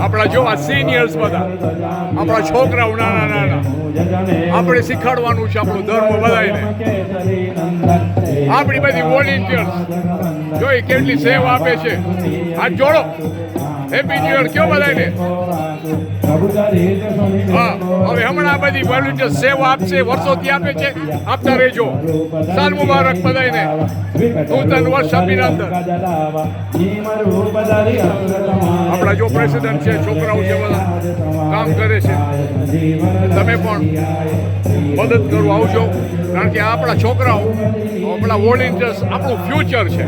આપણા જો આ સિનિયર્સ બધા આપણા છોકરાઓ નાના નાના આપણે શીખવાડવાનું છે આપણો ધર્મ બધાને. આપણી બધી વોલેન્ટિયર્સ જોઈ કેટલી સેવા આપે છે. હાથ જોડો, હેપી ન્યુ યર કયો બધાને. હા, હવે હમણાં બધી વોલેન્ટિયર સેવા આપશે, વર્ષોથી આપે છે, આપતા રહેજો. સાલ મુબારક બધાને, નૂતન વર્ષ અભિનંદન. આપણા જો પ્રેસિડેન્ટ છે, છોકરાઓ છે, બધા કામ કરે છે. તમે પણ મદદ કરવા આવજો, કારણ કે આપણા છોકરાઓ, આપણા વોલેન્ટિયર્સ આપણું ફ્યુચર છે.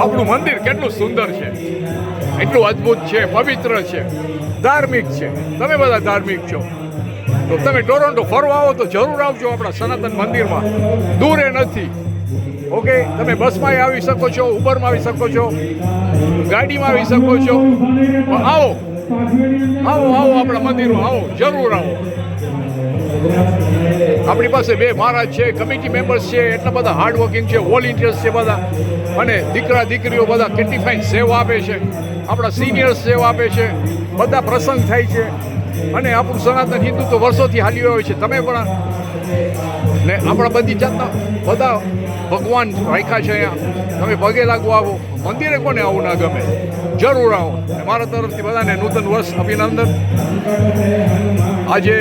આપણું મંદિર કેટલું સુંદર છે, એટલું અદ્ભુત છે, પવિત્ર છે, ધાર્મિક છે. તમે બધા ધાર્મિક છો તો તમે ટોરોન્ટો ફરવા આવો તો જરૂર આવજો આપણા સનાતન મંદિરમાં. દૂરે નથી. ઓકે, તમે બસમાં આવી શકો છો, ઉબરમાં આવી શકો છો, ગાડીમાં આવી શકો છો. આવો આવો આવો, આપણા મંદિરમાં આવો, જરૂર આવો. આપણી પાસે 2 મહારાજ છે, કમિટી મેમ્બર્સ છે, એટલા બધા હાર્ડવર્કિંગ છે, વોલેન્ટિયર્સ છે બધા, અને દીકરા દીકરીઓ બધા કેટલી ફાઇન સેવા આપે છે. આપણા સિનિયર્સ સેવા આપે છે, બધા પ્રસંગ થાય છે. અને આપણું સનાતન હિન્દુ તો વર્ષોથી હાલ્યું હોય છે. તમે પણ ને આપણા બધી જાતના બધા ભગવાન રાખ્યા છે અહીંયા. તમે પગે લાગવા આવો, મંદિરે કોને આવું ના ગમે, જરૂર આવો. મારા તરફથી બધાને નૂતન વર્ષ અભિનંદન. આજે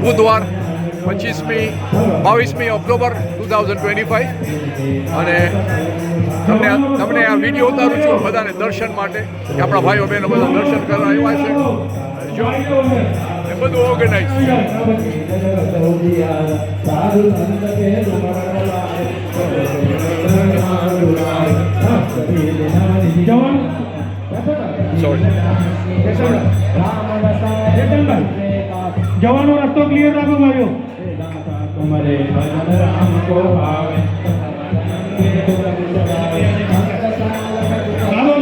બુધવાર 22મી ઓક્ટોબર 2025, અને તમને આ વિડીયો ઉતારું છું બધાને દર્શન માટે, કે આપણા ભાઈઓ બહેનો બધા દર્શન કરવા આવ્યા છે. જો એ બધું ઓર્ગેનાઇઝ. જવાનો રસ્તો ક્લિયર રાખો ભાઈઓ.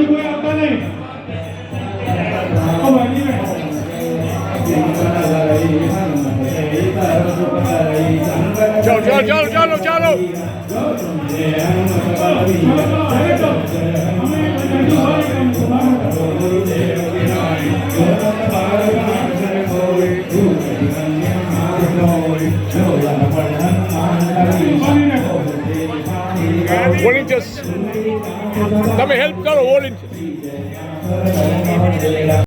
કોઈ આવતા નહીં. ચાલો ચાલો ચાલો ચાલો. વોલેન્ટિયર્સ, તમે હેલ્પ કરો વોલેન્ટિયર્સ.